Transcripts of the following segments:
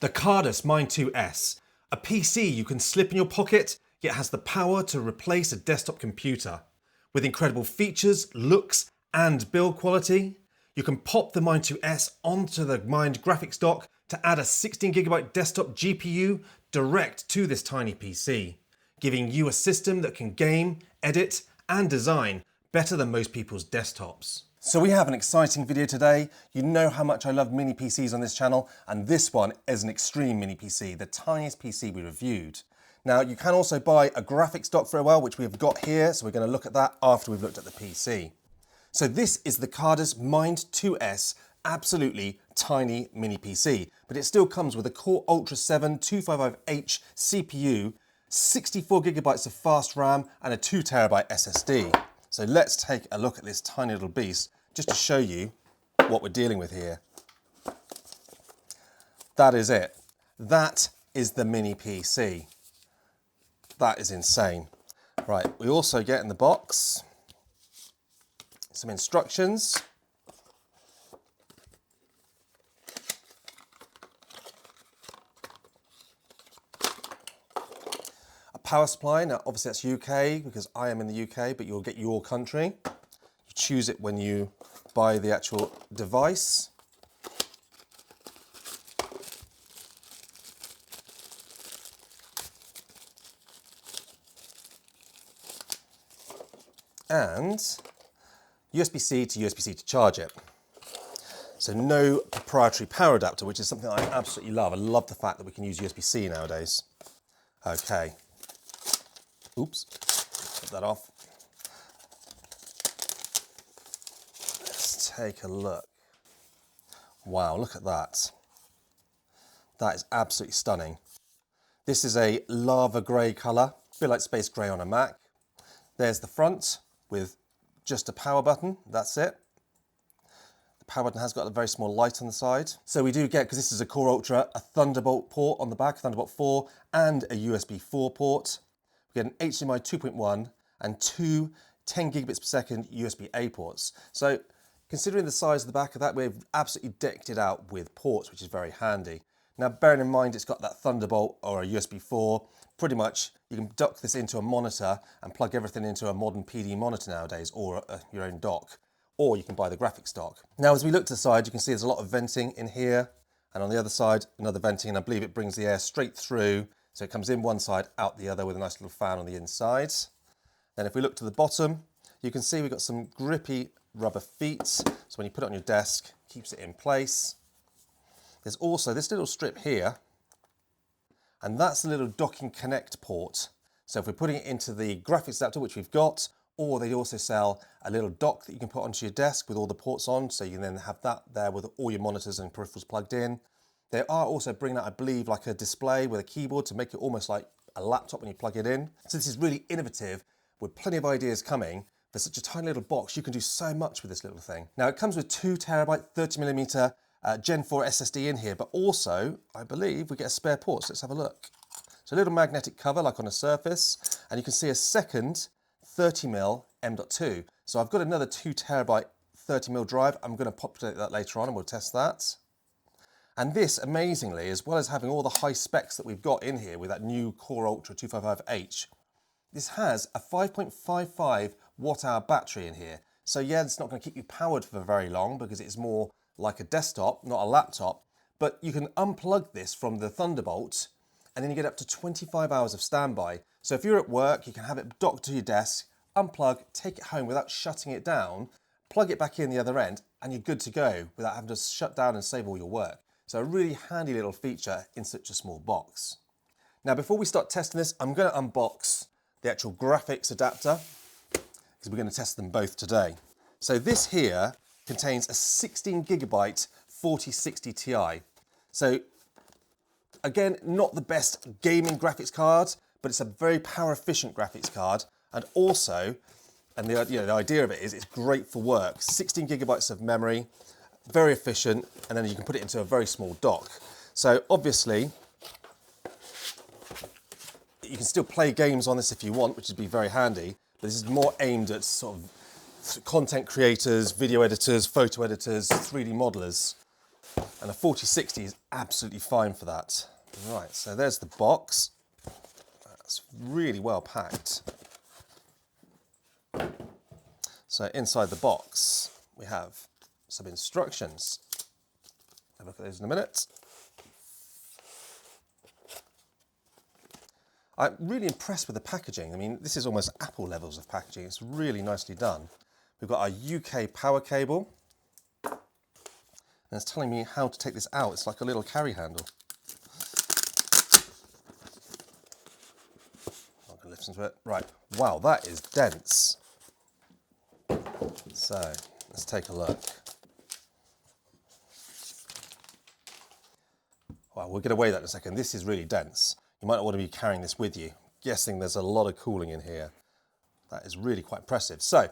The Khadas Mind 2S, a PC you can slip in your pocket, yet has the power to replace a desktop computer. With incredible features, looks, and build quality, you can pop the Mind 2S onto the Mind Graphics Dock to add a 16GB desktop GPU direct to this tiny PC, giving you a system that can game, edit, and design better than most people's desktops. So we have an exciting video today. You know how much I love mini PCs on this channel, and this one is an extreme mini PC, the tiniest PC we reviewed. Now you can also buy a graphics dock for a while, which we've got here, so we're going to look at that after we've looked at the PC. So this is the Khadas Mind 2S, absolutely tiny mini PC, but it still comes with a Core Ultra 7 255H CPU, 64GB of fast RAM, and a 2TB SSD. So let's take a look at this tiny little beast just to show you what we're dealing with here. That is it. That is the mini PC. That is insane. Right, we also get in the box some instructions. Power supply. Now obviously that's UK because I am in the UK, but you'll get your country. You choose it when you buy the actual device. And USB-C to USB-C to charge it. So no proprietary power adapter, which is something I absolutely love. I love the fact that we can use USB-C nowadays. Okay. Oops, put that off. Let's take a look. Wow, look at that. That is absolutely stunning. This is a lava grey colour, a bit like space grey on a Mac. There's the front with just a power button, that's it. The power button has got a very small light on the side. So we do get, because this is a Core Ultra, a Thunderbolt port on the back, Thunderbolt 4, and a USB 4 port. We get an HDMI 2.1 and two 10 gigabits per second USB-A ports. So considering the size of the back of that, we've absolutely decked it out with ports, which is very handy. Now bearing in mind it's got that Thunderbolt or a USB 4, pretty much you can dock this into a monitor and plug everything into a modern PD monitor nowadays, or your own dock, or you can buy the graphics dock. Now as we look to the side, you can see there's a lot of venting in here, and on the other side another venting, and I believe it brings the air straight through. So it comes in one side, out the other, with a nice little fan on the inside. Then if we look to the bottom, you can see we've got some grippy rubber feet. So when you put it on your desk, it keeps it in place. There's also this little strip here, and that's the little docking connect port. So if we're putting it into the graphics adapter, which we've got, or they also sell a little dock that you can put onto your desk with all the ports on, so you can then have that there with all your monitors and peripherals plugged in. They are also bringing out, I believe, like a display with a keyboard to make it almost like a laptop when you plug it in. So this is really innovative, with plenty of ideas coming. For such a tiny little box, you can do so much with this little thing. Now it comes with 2TB 30mm Gen 4 SSD in here, but also, I believe, we get a spare port. So let's have a look. So a little magnetic cover like on a Surface, and you can see a second 30mm M.2. So I've got another 2TB 30mm drive. I'm going to populate that later on and we'll test that. And this, amazingly, as well as having all the high specs that we've got in here with that new Core Ultra 255H, this has a 5.55 watt-hour battery in here. So yeah, it's not going to keep you powered for very long because it's more like a desktop, not a laptop. But you can unplug this from the Thunderbolt and then you get up to 25 hours of standby. So if you're at work, you can have it docked to your desk, unplug, take it home without shutting it down, plug it back in the other end, and you're good to go without having to shut down and save all your work. So a really handy little feature in such a small box. Now before we start testing this, I'm going to unbox the actual graphics adapter because we're going to test them both today. So this here contains a 16GB 4060 Ti. So again, not the best gaming graphics card, but it's a very power efficient graphics card. And also, and the idea of it is it's great for work. 16GB of memory, very efficient, and then you can put it into a very small dock. So obviously, you can still play games on this if you want, which would be very handy, but this is more aimed at sort of content creators, video editors, photo editors, 3D modelers. And a 4060 is absolutely fine for that. Right, so there's the box. That's really well packed. So inside the box, we have some instructions. Have a look at those in a minute. I'm really impressed with the packaging. I mean, this is almost Apple levels of packaging. It's really nicely done. We've got our UK power cable. And it's telling me how to take this out. It's like a little carry handle. I'm going to lift into it. Right. Wow, that is dense. So let's take a look. Wow, we'll get away that in a second. This is really dense. You might not want to be carrying this with you. Guessing there's a lot of cooling in here. That is really quite impressive. So,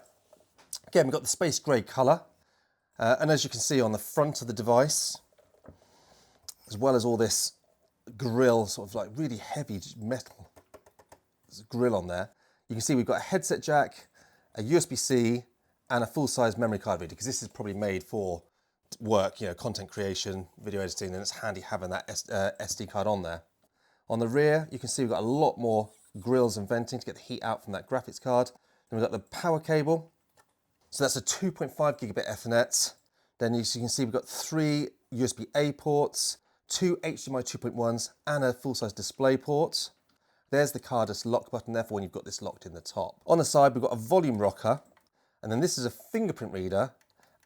again, we've got the space grey colour. And as you can see on the front of the device, as well as all this grill, sort of like really heavy metal grill on there, you can see we've got a headset jack, a USB-C, and a full-size memory card reader, because this is probably made for work, you know, content creation, video editing, and it's handy having that SD card on there. On the rear, you can see we've got a lot more grills and venting to get the heat out from that graphics card. Then we've got the power cable. So that's a 2.5 gigabit Ethernet. Then you can see we've got 3 USB-A ports, 2 HDMI 2.1s, and a full-size display port. There's the Khadas lock button there for when you've got this locked in the top. On the side, we've got a volume rocker, and then this is a fingerprint reader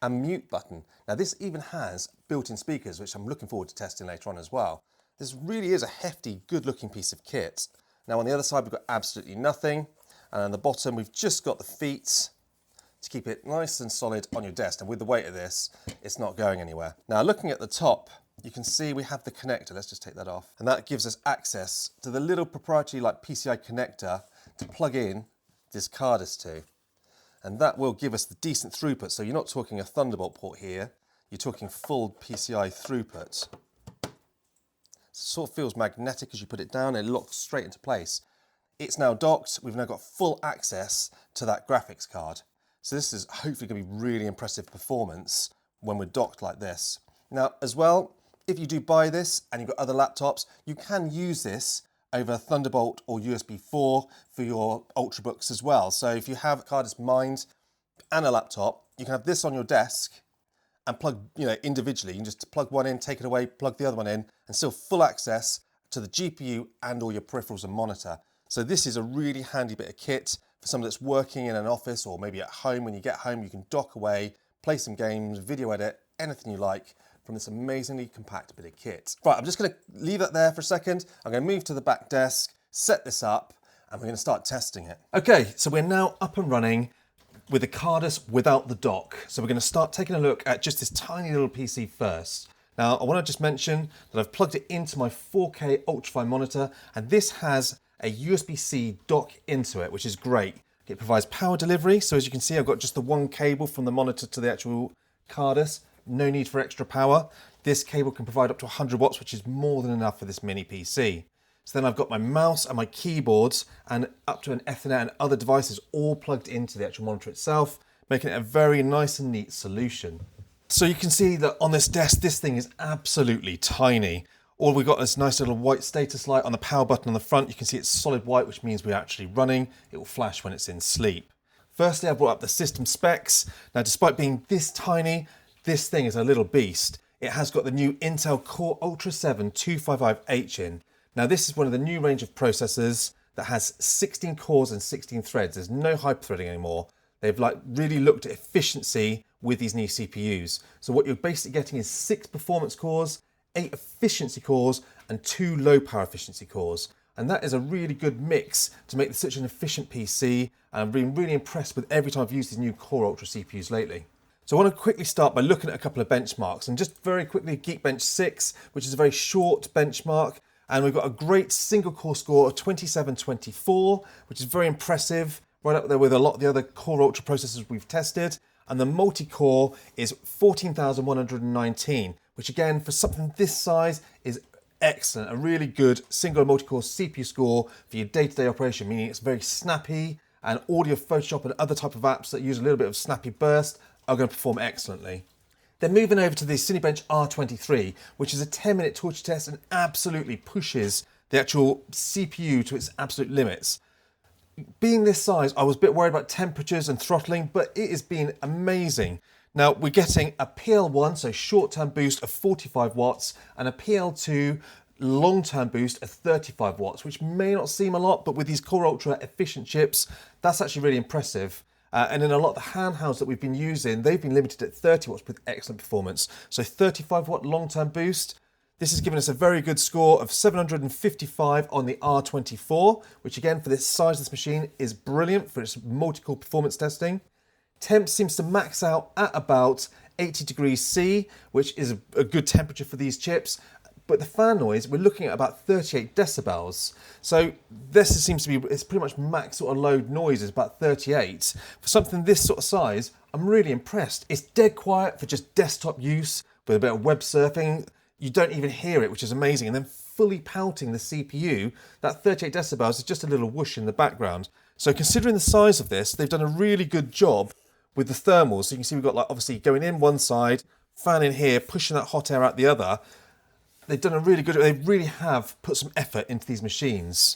and mute button. Now this even has built-in speakers, which I'm looking forward to testing later on as well. This really is a hefty, good-looking piece of kit. Now on the other side, we've got absolutely nothing. And on the bottom, we've just got the feet to keep it nice and solid on your desk. And with the weight of this, it's not going anywhere. Now looking at the top, you can see we have the connector. Let's just take that off. And that gives us access to the little proprietary like PCI connector to plug in this Khadas to. And that will give us the decent throughput. So you're not talking a Thunderbolt port here, you're talking full PCI throughput. It sort of feels magnetic as you put it down, it locks straight into place. It's now docked, we've now got full access to that graphics card. So this is hopefully going to be really impressive performance when we're docked like this. Now as well, if you do buy this and you've got other laptops, you can use this over Thunderbolt or USB 4 for your Ultrabooks as well. So if you have Khadas Mind and a laptop, you can have this on your desk and plug, you know, individually. You can just plug one in, take it away, plug the other one in, and still full access to the GPU and all your peripherals and monitor. So this is a really handy bit of kit for someone that's working in an office or maybe at home. When you get home, you can dock away, play some games, video edit, anything you like from this amazingly compact bit of kit. Right, I'm just gonna leave that there for a second. I'm gonna move to the back desk, set this up, and we're gonna start testing it. Okay, so we're now up and running with the Khadas without the dock. So we're gonna start taking a look at just this tiny little PC first. Now, I wanna just mention that I've plugged it into my 4K ultrafine monitor, and this has a USB-C dock into it, which is great. It provides power delivery. So as you can see, I've got just the one cable from the monitor to the actual Khadas. No need for extra power. This cable can provide up to 100 watts, which is more than enough for this mini PC. So then I've got my mouse and my keyboards and up to an Ethernet and other devices all plugged into the actual monitor itself, making it a very nice and neat solution. So you can see that on this desk, this thing is absolutely tiny. All we've got is this nice little white status light on the power button on the front. You can see it's solid white, which means we're actually running. It will flash when it's in sleep. Firstly, I brought up the system specs. Now, despite being this tiny, this thing is a little beast. It has got the new Intel Core Ultra 7 255H in. Now this is one of the new range of processors that has 16 cores and 16 threads. There's no hyperthreading anymore. They've really looked at efficiency with these new CPUs. So what you're basically getting is 6 performance cores, 8 efficiency cores, and 2 low power efficiency cores. And that is a really good mix to make this such an efficient PC. And I've been really impressed with every time I've used these new Core Ultra CPUs lately. So I want to quickly start by looking at a couple of benchmarks, and just very quickly Geekbench 6, which is a very short benchmark, and we've got a great single core score of 2724, which is very impressive, right up there with a lot of the other Core Ultra processors we've tested, and the multi-core is 14,119, which again, for something this size, is excellent. A really good single multi-core CPU score for your day-to-day operation, meaning it's very snappy, and audio, Photoshop, and other type of apps that use a little bit of snappy burst are going to perform excellently. They're moving over to the Cinebench R23, which is a 10-minute torture test and absolutely pushes the actual CPU to its absolute limits. Being this size, I was a bit worried about temperatures and throttling, but it has been amazing. Now, we're getting a PL1, so short-term boost of 45 watts, and a PL2 long-term boost of 35 watts, which may not seem a lot, but with these Core Ultra efficient chips, that's actually really impressive. And in a lot of the handhelds that we've been using, they've been limited at 30 watts with excellent performance. So 35 watt long-term boost. This has given us a very good score of 755 on the R24, which again, for this size of this machine, is brilliant for its multi-core performance testing. Temp seems to max out at about 80 degrees C, which is a good temperature for these chips. But the fan noise, we're looking at about 38 decibels. So this seems to be, it's pretty much max sort of load noise is about 38. For something this sort of size, I'm really impressed. It's dead quiet for just desktop use with a bit of web surfing. You don't even hear it, which is amazing. And then fully pouting the CPU, that 38 decibels is just a little whoosh in the background. So considering the size of this, they've done a really good job with the thermals. So you can see we've got like obviously going in one side, fan in here, pushing that hot air out the other. They've done a really good, they really have put some effort into these machines.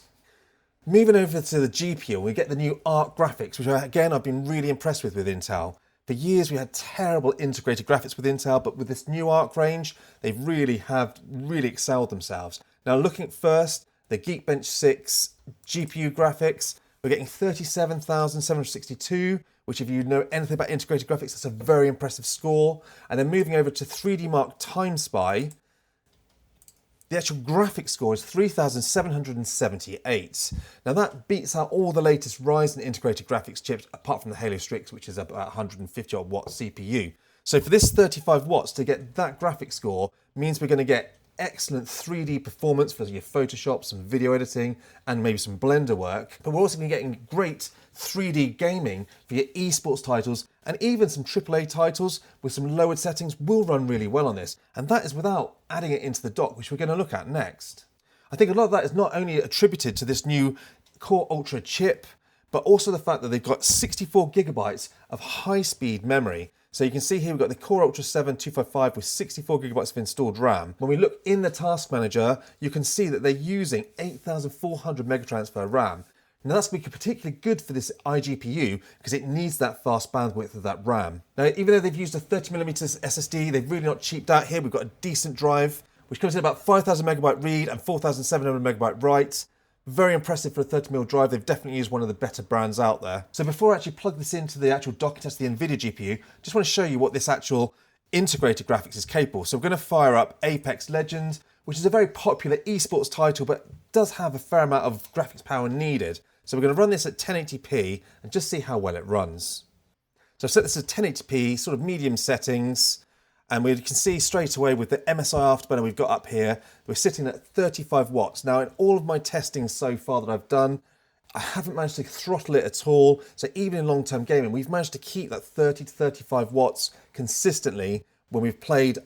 Moving over to the GPU, we get the new Arc graphics, which again, I've been really impressed with Intel. For years, we had terrible integrated graphics with Intel, but with this new Arc range, they really have excelled themselves. Now, looking at first, the Geekbench 6 GPU graphics, we're getting 37,762, which if you know anything about integrated graphics, that's a very impressive score. And then moving over to 3D Mark TimeSpy, the actual graphics score is 3,778. Now that beats out all the latest Ryzen integrated graphics chips, apart from the Halo Strix, which is about 150 watt CPU. So for this 35 watts to get that graphics score means we're going to get excellent 3D performance for your Photoshop, some video editing, and maybe some Blender work. But we're also going to be getting great 3D gaming for your esports titles, and even some AAA titles with some lowered settings will run really well on this. And that is without adding it into the dock, which we're going to look at next. I think a lot of that is not only attributed to this new Core Ultra chip, but also the fact that they've got 64 gigabytes of high-speed memory. So you can see here we've got the Core Ultra 7 255 with 64 gigabytes of installed RAM. When we look in the Task Manager, you can see that they're using 8,400 megatransfer RAM. Now that's going to be particularly good for this iGPU because it needs that fast bandwidth of that RAM. Now, even though they've used a 30mm SSD, they've really not cheaped out here. We've got a decent drive, which comes in about 5,000 megabyte read and 4,700 megabyte write. Very impressive for a 30mm drive. They've definitely used one of the better brands out there. So before I actually plug this into the actual dock and test the NVIDIA GPU, just want to show you what this actual integrated graphics is capable. So we're going to fire up Apex Legends, which is a very popular esports title, but does have a fair amount of graphics power needed. So we're going to run this at 1080p and just see how well it runs. So I've set this at 1080p, sort of medium settings, and we can see straight away with the MSI Afterburner we've got up here, we're sitting at 35 watts. Now in all of my testing so far that I've done, I haven't managed to throttle it at all. So even in long-term gaming, we've managed to keep that 30 to 35 watts consistently when we've played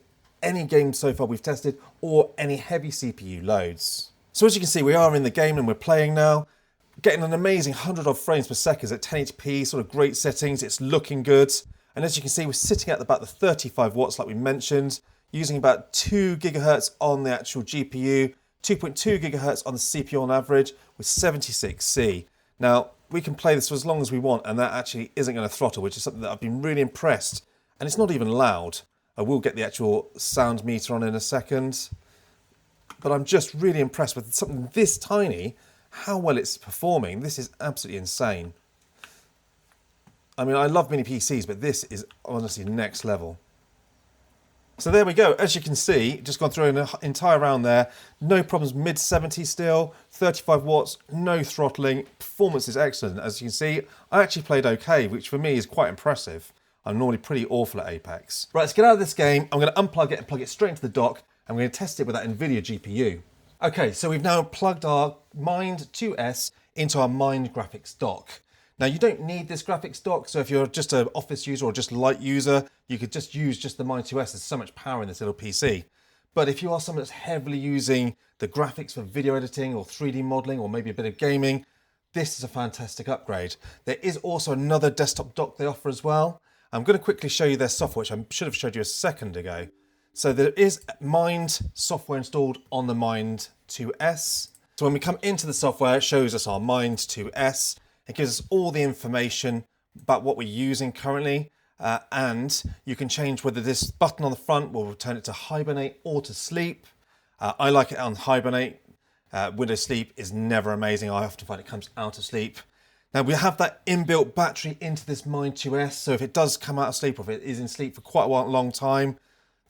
any game so far we've tested or any heavy CPU loads. So as you can see, we are in the game and we're playing now. Getting an amazing 100 odd frames per second at 1080p, sort of great settings, it's looking good. And as you can see, we're sitting at about the 35 watts like we mentioned, using about 2 gigahertz on the actual GPU, 2.2 gigahertz on the CPU on average with 76C. Now, we can play this for as long as we want and that actually isn't going to throttle, which is something that I've been really impressed. And it's not even loud. I will get the actual sound meter on in a second. But I'm just really impressed with something this tiny, how well it's performing. This is absolutely insane. I mean, I love mini PCs, but this is honestly next level. So there we go. As you can see, just gone through an entire round there. No problems, mid 70 still, 35 watts, no throttling. Performance is excellent. As you can see, I actually played okay, which for me is quite impressive. I'm normally pretty awful at Apex. Right, let's get out of this game. I'm going to unplug it and plug it straight into the dock. I'm going to test it with that NVIDIA GPU. Okay, so we've now plugged our Mind 2S into our Mind Graphics Dock. Now you don't need this graphics dock, so if you're just an office user or just light user, you could just use just the Mind 2S. There's so much power in this little PC. But if you are someone that's heavily using the graphics for video editing or 3D modeling or maybe a bit of gaming, this is a fantastic upgrade. There is also another desktop dock they offer as well. I'm going to quickly show you their software, which I should have showed you a second ago. So there is Mind software installed on the Mind 2S. So when we come into the software, it shows us our Mind 2S. It gives us all the information about what we're using currently. And you can change whether this button on the front will return it to hibernate or to sleep. I like it on hibernate. Windows Sleep is never amazing. I often find it comes out of sleep. Now we have that inbuilt battery into this Mind 2S, so if it does come out of sleep or if it is in sleep for quite a long time,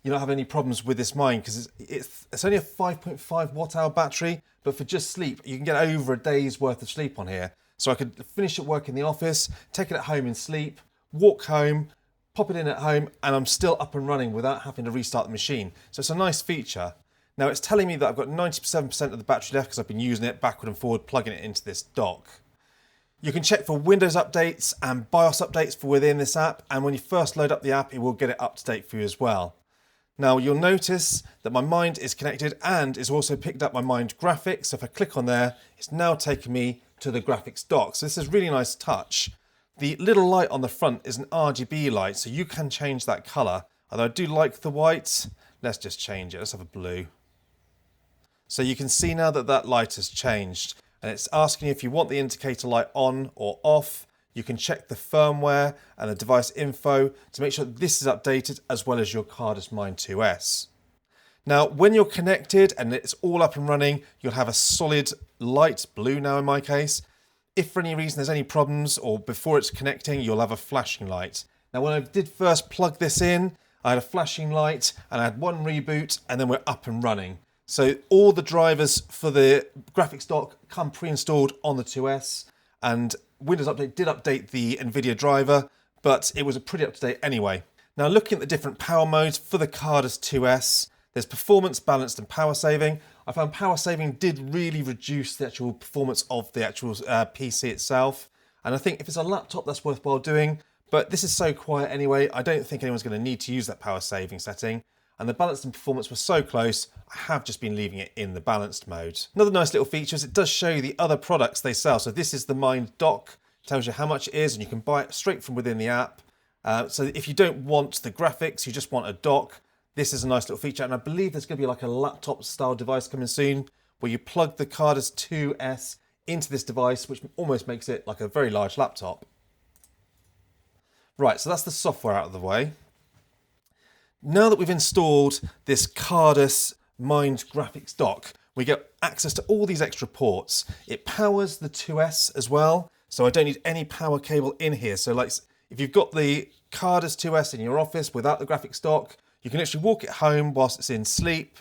you don't have any problems with this Mind because it's only a 5.5 watt hour battery, but for just sleep, you can get over a day's worth of sleep on here. So I could finish at work in the office, take it at home in sleep, walk home, pop it in at home, and I'm still up and running without having to restart the machine. So it's a nice feature. Now it's telling me that I've got 97% of the battery left because I've been using it backward and forward, plugging it into this dock. You can check for Windows updates and BIOS updates for within this app, and when you first load up the app, it will get it up to date for you as well. Now you'll notice that my Mind is connected and it's also picked up my Mind graphics. So if I click on there, it's now taken me to the graphics dock. So this is a really nice touch. The little light on the front is an RGB light, so you can change that colour. Although I do like the white, let's just change it. Let's have a blue. So you can see now that that light has changed. And it's asking you if you want the indicator light on or off. You can check the firmware and the device info to make sure that this is updated as well as your Khadas Mind 2S. Now, when you're connected and it's all up and running, you'll have a solid light, blue now in my case. If for any reason there's any problems or before it's connecting, you'll have a flashing light. Now, when I did first plug this in, I had a flashing light and I had one reboot and then we're up and running. So all the drivers for the graphics dock come pre-installed on the 2S, and Windows Update did update the NVIDIA driver, but it was pretty up-to-date anyway. Now looking at the different power modes for the Khadas 2S, there's performance, balanced and power saving. I found power saving did really reduce the actual performance of the actual PC itself, and I think if it's a laptop that's worthwhile doing, but this is so quiet anyway, I don't think anyone's going to need to use that power saving setting. And the balanced and performance were so close, I have just been leaving it in the balanced mode. Another nice little feature is it does show you the other products they sell. So this is the Mind Dock, tells you how much it is and you can buy it straight from within the app. So if you don't want the graphics, you just want a dock, this is a nice little feature. And I believe there's going to be like a laptop style device coming soon where you plug the Khadas 2S into this device, which almost makes it like a very large laptop. Right, so that's the software out of the way. Now that we've installed this Khadas Mind Graphics Dock, we get access to all these extra ports. It powers the 2S as well, so I don't need any power cable in here. So like if you've got the Khadas 2S in your office without the graphics dock, you can actually walk it home whilst it's in sleep,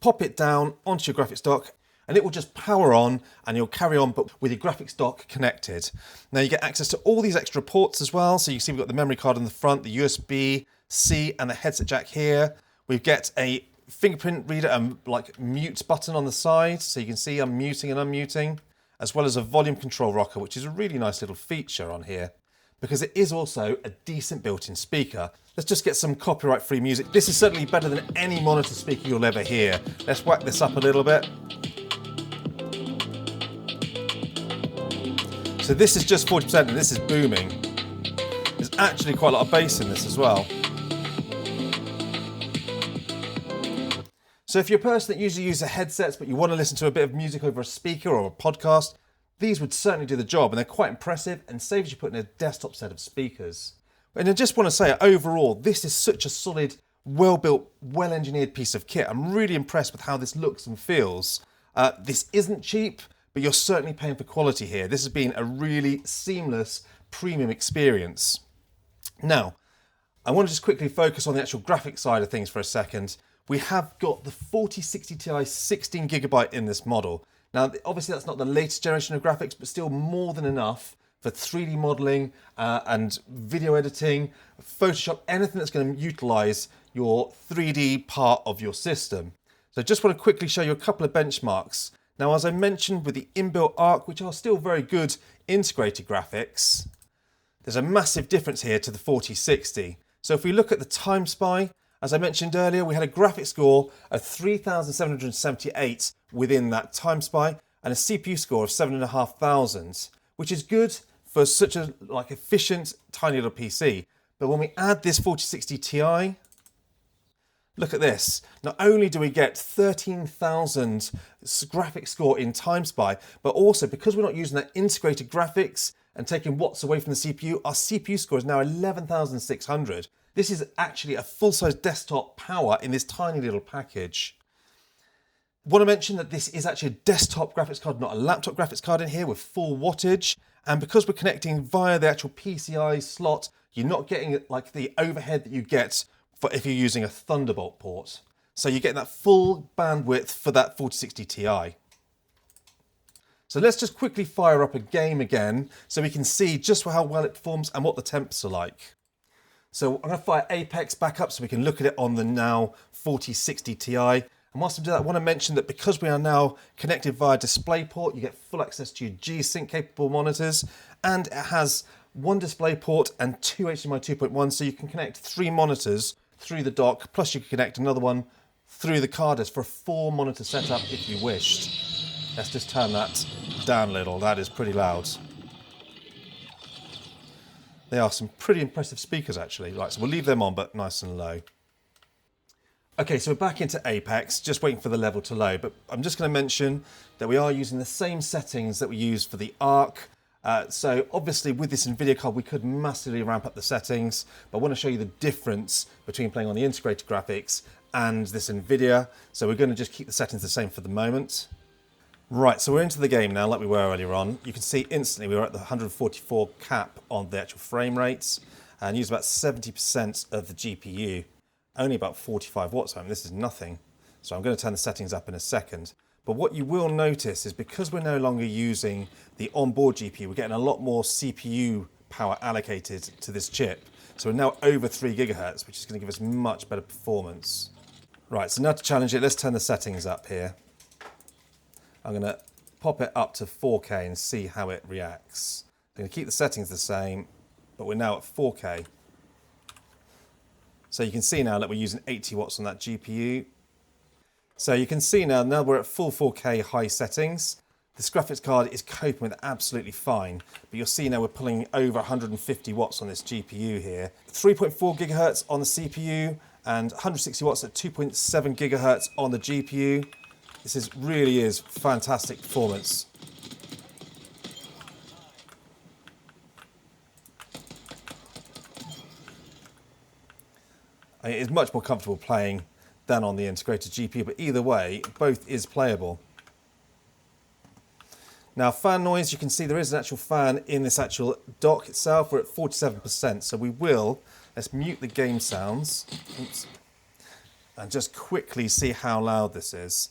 pop it down onto your graphics dock, and it will just power on and you'll carry on but with your graphics dock connected. Now you get access to all these extra ports as well. So you see we've got the memory card on the front, the USB-C and the headset jack here. We get a fingerprint reader and like mute button on the side. So you can see I'm muting and unmuting, as well as a volume control rocker, which is a really nice little feature on here because it is also a decent built-in speaker. Let's just get some copyright-free music. This is certainly better than any monitor speaker you'll ever hear. Let's whack this up a little bit. So this is just 40% and this is booming. There's actually quite a lot of bass in this as well. So if you're a person that usually uses headsets but you want to listen to a bit of music over a speaker or a podcast, these would certainly do the job and they're quite impressive and saves you putting a desktop set of speakers. And I just want to say overall, this is such a solid, well-built, well-engineered piece of kit. I'm really impressed with how this looks and feels. This isn't cheap, but you're certainly paying for quality here. This has been a really seamless premium experience. Now, I want to just quickly focus on the actual graphics side of things for a second. We have got the 4060 Ti 16GB in this model. Now, obviously that's not the latest generation of graphics, but still more than enough for 3D modeling and video editing, Photoshop, anything that's going to utilize your 3D part of your system. So I just want to quickly show you a couple of benchmarks. Now, as I mentioned with the inbuilt ARC, which are still very good integrated graphics, there's a massive difference here to the 4060. So if we look at the time spy, as I mentioned earlier, we had a graphics score of 3,778 within that time spy and a CPU score of 7,500, which is good for such a efficient, tiny little PC. But when we add this 4060 Ti, look at this. Not only do we get 13,000 graphics score in Time Spy, but also because we're not using that integrated graphics and taking watts away from the CPU, our CPU score is now 11,600. This is actually a full-size desktop power in this tiny little package. I want to mention that this is actually a desktop graphics card, not a laptop graphics card in here with full wattage. And because we're connecting via the actual PCI slot, you're not getting like the overhead that you get for if you're using a Thunderbolt port. So you're getting that full bandwidth for that 4060 Ti. So let's just quickly fire up a game again so we can see just how well it performs and what the temps are like. So I'm going to fire Apex back up so we can look at it on the now 4060 Ti. And whilst I do that, I want to mention that because we are now connected via DisplayPort, you get full access to your G-Sync capable monitors, and it has one DisplayPort and two HDMI 2.1, so you can connect 3 monitors through the dock, plus you can connect another one through the Khadas for a 4-monitor setup if you wished. Let's just turn that down a little. That is pretty loud. They are some pretty impressive speakers actually. Right, so we'll leave them on, but nice and low. Okay, so we're back into Apex, just waiting for the level to load, but I'm just going to mention that we are using the same settings that we used for the Arc. So obviously with this NVIDIA card, we could massively ramp up the settings, but I want to show you the difference between playing on the integrated graphics and this NVIDIA. So we're going to just keep the settings the same for the moment. Right, so we're into the game now, like we were earlier on. You can see instantly we were at the 144 cap on the actual frame rates and use about 70% of the GPU. Only about 45 watts. I mean, this is nothing. So I'm going to turn the settings up in a second. But what you will notice is because we're no longer using the onboard GPU, we're getting a lot more CPU power allocated to this chip. So we're now over 3 gigahertz, which is going to give us much better performance. Right, so now to challenge it, let's turn the settings up here. I'm going to pop it up to 4K and see how it reacts. I'm going to keep the settings the same, but we're now at 4K. So you can see now that we're using 80 watts on that GPU. So you can see now we're at full 4K high settings. This graphics card is coping with it absolutely fine, but you'll see now we're pulling over 150 watts on this GPU here. 3.4 gigahertz on the CPU and 160 watts at 2.7 gigahertz on the GPU. This really is fantastic performance. It is much more comfortable playing than on the integrated GPU, but either way, both is playable. Now, fan noise, you can see there is an actual fan in this actual dock itself. We're at 47%, so let's mute the game sounds. Oops, and just quickly see how loud this is.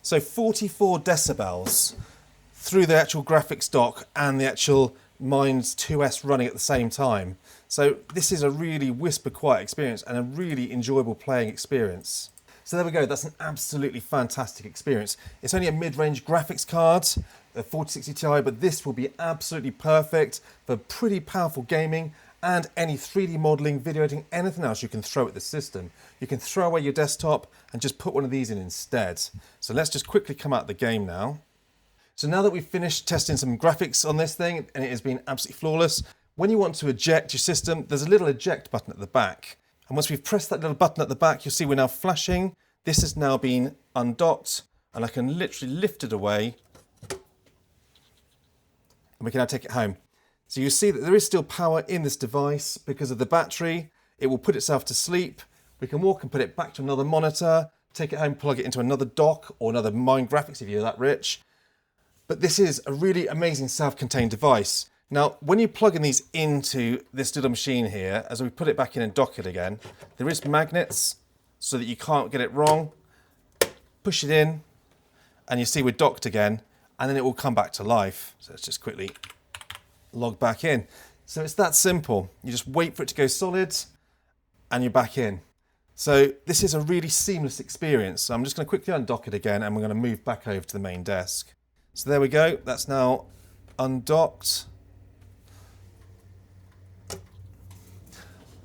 So 44 decibels through the actual graphics dock and the actual Mind 2S running at the same time. So this is a really whisper quiet experience and a really enjoyable playing experience. So there we go, that's an absolutely fantastic experience. It's only a mid-range graphics card, a 4060 Ti, but this will be absolutely perfect for pretty powerful gaming and any 3D modeling, video editing, anything else you can throw at the system. You can throw away your desktop and just put one of these in instead. So let's just quickly come out of the game now. So now that we've finished testing some graphics on this thing and it has been absolutely flawless, when you want to eject your system, there's a little eject button at the back. And once we've pressed that little button at the back, you'll see we're now flashing. This has now been undocked and I can literally lift it away and we can now take it home. So you see that there is still power in this device because of the battery. It will put itself to sleep. We can walk and put it back to another monitor, take it home, plug it into another dock or another Mind Graphics if you're that rich. But this is a really amazing self-contained device. Now, when you plug in these into this little machine here, as we put it back in and dock it again, there is magnets so that you can't get it wrong. Push it in and you see we're docked again and then it will come back to life. So let's just quickly log back in. So it's that simple. You just wait for it to go solid and you're back in. So this is a really seamless experience. So I'm just going to quickly undock it again and we're going to move back over to the main desk. So there we go, that's now undocked.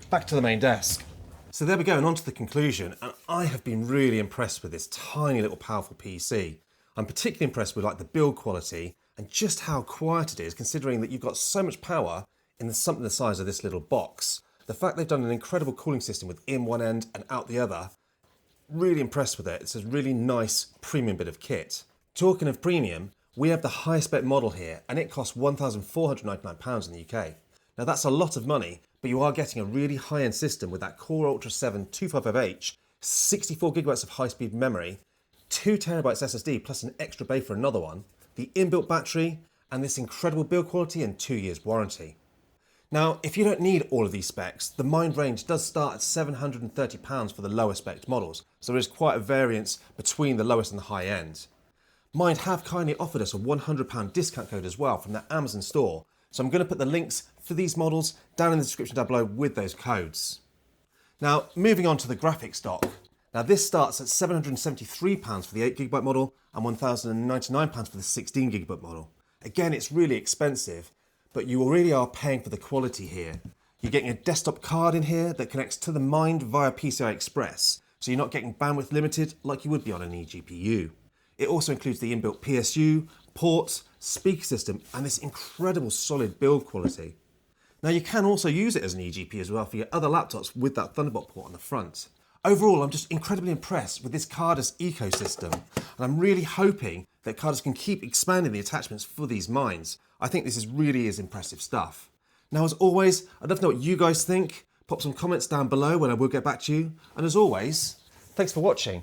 Back to the main desk. So there we go, and on to the conclusion. And I have been really impressed with this tiny little powerful PC. I'm particularly impressed with like the build quality and just how quiet it is, considering that you've got so much power in something the size of this little box. The fact they've done an incredible cooling system with in one end and out the other, really impressed with it. It's a really nice premium bit of kit. Talking of premium, we have the highest spec model here, and it costs £1,499 in the UK. Now that's a lot of money, but you are getting a really high-end system with that Core Ultra 7 255H, 64GB of high-speed memory, 2TB SSD plus an extra bay for another one, the inbuilt battery, and this incredible build quality and 2 years warranty. Now, if you don't need all of these specs, the Mind range does start at £730 for the lower spec models, so there is quite a variance between the lowest and the high end. Mind have kindly offered us a £100 discount code as well from their Amazon store, so I'm going to put the links for these models down in the description down below with those codes. Now, moving on to the graphics dock. Now this starts at £773 for the 8GB model and £1,099 for the 16GB model. Again, it's really expensive, but you really are paying for the quality here. You're getting a desktop card in here that connects to the Mind via PCI Express, so you're not getting bandwidth limited like you would be on an eGPU. It also includes the inbuilt PSU, ports, speaker system, and this incredible solid build quality. Now you can also use it as an eGPU as well for your other laptops with that Thunderbolt port on the front. Overall, I'm just incredibly impressed with this Khadas ecosystem, and I'm really hoping that Khadas can keep expanding the attachments for these Minds. I think this really is impressive stuff. Now, as always, I'd love to know what you guys think. Pop some comments down below and I will get back to you. And as always, thanks for watching.